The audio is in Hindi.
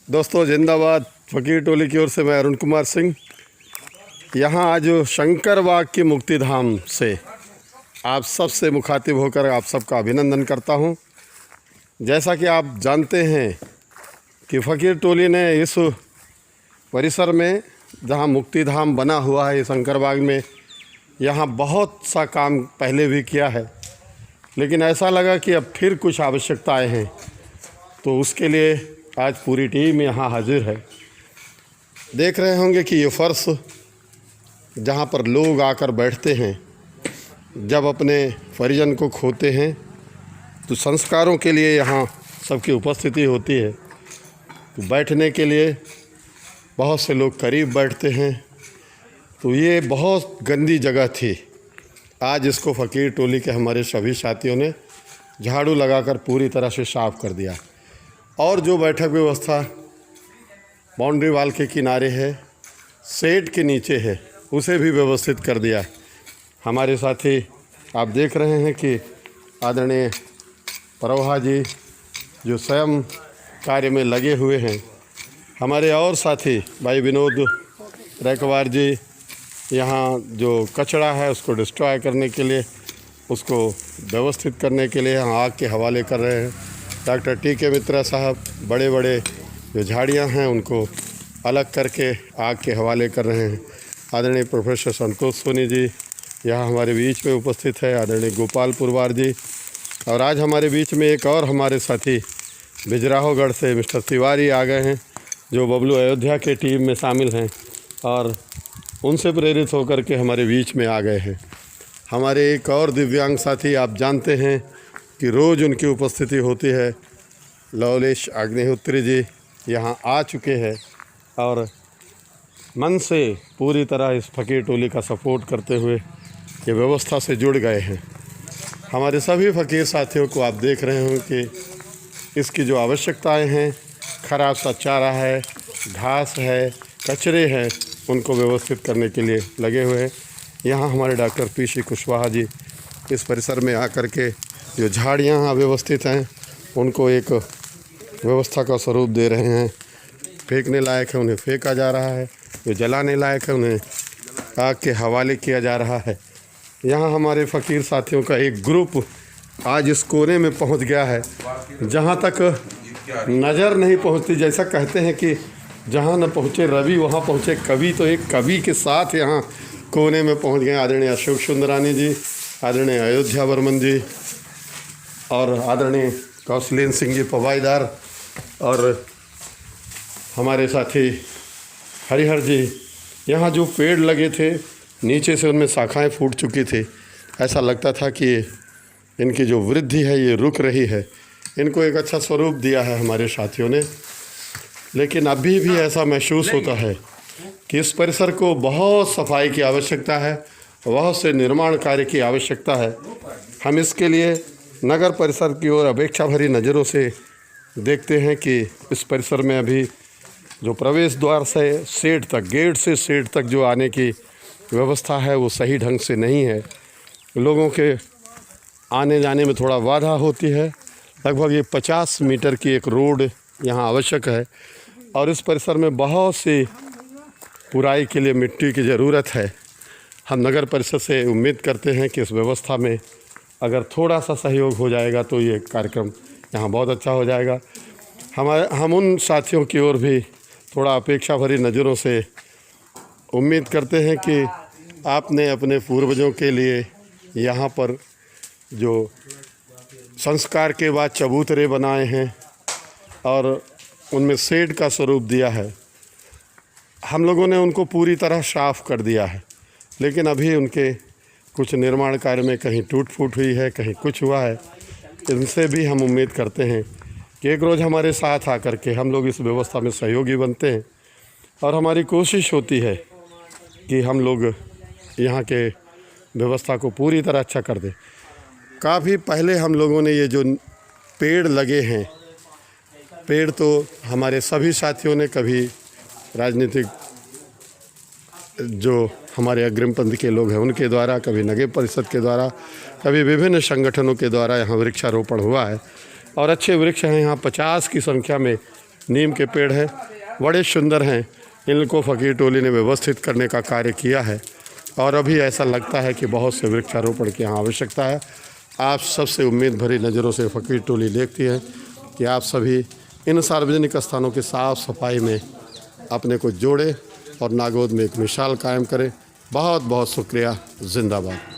दोस्तों जिंदाबाद। फ़कीर टोली की ओर से मैं अरुण कुमार सिंह यहाँ आज शंकर बाग की मुक्तिधाम से आप सब से मुखातिब होकर आप सबका अभिनंदन करता हूँ। जैसा कि आप जानते हैं कि फ़कीर टोली ने इस परिसर में जहाँ मुक्तिधाम बना हुआ है शंकर बाग में, यहाँ बहुत सा काम पहले भी किया है, लेकिन ऐसा लगा कि अब फिर कुछ आवश्यकताएं हैं, तो उसके लिए आज पूरी टीम यहाँ हाजिर है। देख रहे होंगे कि ये फ़र्श जहाँ पर लोग आकर बैठते हैं, जब अपने परिजन को खोते हैं तो संस्कारों के लिए यहाँ सबकी उपस्थिति होती है। तो बैठने के लिए बहुत से लोग करीब बैठते हैं, तो ये बहुत गंदी जगह थी। आज इसको फ़कीर टोली के हमारे सभी साथियों ने झाड़ू लगाकर पूरी तरह से साफ़ कर दिया, और जो बैठक व्यवस्था बाउंड्री वाल के किनारे है, शेड के नीचे है, उसे भी व्यवस्थित कर दिया। हमारे साथी आप देख रहे हैं कि आदरणीय प्रभा जी जो स्वयं कार्य में लगे हुए हैं, हमारे और साथी भाई विनोद रैकवार जी यहाँ जो कचरा है उसको डिस्ट्रॉय करने के लिए, उसको व्यवस्थित करने के लिए यहाँ आग के हवाले कर रहे हैं। Doctor TK. मित्रा साहब बड़े बड़े जो झाड़ियाँ हैं उनको अलग करके आग के हवाले कर रहे हैं। आदरणीय प्रोफेसर संतोष सोनी जी यहाँ हमारे बीच में उपस्थित है, आदरणीय गोपाल पुरवार जी, और आज हमारे बीच में एक और हमारे साथी बिजराहोगढ़ से मिस्टर तिवारी आ गए हैं, जो बबलू अयोध्या के टीम में शामिल हैं और उनसे प्रेरित होकर के हमारे बीच में आ गए हैं। हमारे एक और दिव्यांग साथी आप जानते हैं कि रोज़ उनकी उपस्थिति होती है, लवलेश अग्निहोत्री जी यहाँ आ चुके हैं और मन से पूरी तरह इस फ़कीर टोली का सपोर्ट करते हुए ये व्यवस्था से जुड़ गए हैं। हमारे सभी फ़कीर साथियों को आप देख रहे हो कि इसकी जो आवश्यकताएं हैं, खराब सा चारा है, घास है, कचरे हैं, उनको व्यवस्थित करने के लिए लगे हुए हैं। यहाँ हमारे डॉक्टर पी.सी. कुशवाहा जी इस परिसर में आकर के जो झाड़ियाँ अव्यवस्थित हैं उनको एक व्यवस्था का स्वरूप दे रहे हैं। फेंकने लायक है उन्हें फेंका जा रहा है, जो जलाने लायक है उन्हें आग के हवाले किया जा रहा है। यहाँ हमारे फ़कीर साथियों का एक ग्रुप आज इस कोने में पहुँच गया है जहाँ तक नज़र नहीं पहुँचती। जैसा कहते हैं कि जहाँ न पहुँचे रवि वहाँ पहुँचे कवि, तो एक कवि के साथ यहाँ कोने में पहुँच गए आदरणीय अशोक सुंदरानी जी, आदरणीय अयोध्या वर्मन जी और आदरणीय कौशलेन सिंह जी पवाईदार, और हमारे साथी हरिहर जी। यहाँ जो पेड़ लगे थे नीचे से उनमें शाखाएं फूट चुकी थी, ऐसा लगता था कि इनकी जो वृद्धि है ये रुक रही है। इनको एक अच्छा स्वरूप दिया है हमारे साथियों ने, लेकिन अभी भी ऐसा महसूस होता है कि इस परिसर को बहुत सफाई की आवश्यकता है, बहुत से निर्माण कार्य की आवश्यकता है। हम इसके लिए नगर परिषद की ओर अपेक्षा भरी नज़रों से देखते हैं कि इस परिसर में अभी जो प्रवेश द्वार से शेड तक, गेट से शेड तक जो आने की व्यवस्था है वो सही ढंग से नहीं है। लोगों के आने जाने में थोड़ा बाधा होती है। लगभग ये 50 मीटर की एक रोड यहाँ आवश्यक है, और इस परिसर में बहुत सी पुराई के लिए मिट्टी की ज़रूरत है। हम नगर परिषद से उम्मीद करते हैं कि इस व्यवस्था में अगर थोड़ा सा सहयोग हो जाएगा तो ये कार्यक्रम यहाँ बहुत अच्छा हो जाएगा। हम उन साथियों की ओर भी थोड़ा अपेक्षा भरी नज़रों से उम्मीद करते हैं कि आपने अपने पूर्वजों के लिए यहाँ पर जो संस्कार के बाद चबूतरे बनाए हैं और उनमें शेड का स्वरूप दिया है, हम लोगों ने उनको पूरी तरह साफ़ कर दिया है, लेकिन अभी उनके कुछ निर्माण कार्य में कहीं टूट फूट हुई है, कहीं कुछ हुआ है। इनसे भी हम उम्मीद करते हैं कि एक रोज़ हमारे साथ आकर के हम लोग इस व्यवस्था में सहयोगी बनते हैं, और हमारी कोशिश होती है कि हम लोग यहाँ के व्यवस्था को पूरी तरह अच्छा कर दें। काफ़ी पहले हम लोगों ने ये जो पेड़ लगे हैं, पेड़ तो हमारे सभी साथियों ने, कभी राजनीतिक जो हमारे अग्रिम पंथ के लोग हैं उनके द्वारा, कभी नगर परिषद के द्वारा, कभी विभिन्न संगठनों के द्वारा यहाँ वृक्षारोपण हुआ है, और अच्छे वृक्ष हैं। यहाँ 50 की संख्या में नीम के पेड़ हैं, बड़े सुंदर हैं। इनको फ़कीर टोली ने व्यवस्थित करने का कार्य किया है और अभी ऐसा लगता है कि बहुत से वृक्षारोपण की यहाँ आवश्यकता है। आप सबसे उम्मीद भरी नज़रों से फ़कीर टोली देखती है कि आप सभी इन सार्वजनिक स्थानों की साफ़ सफाई में अपने को जोड़े और नागौद में एक मिसाल कायम करें। बहुत बहुत शुक्रिया। जिंदाबाद।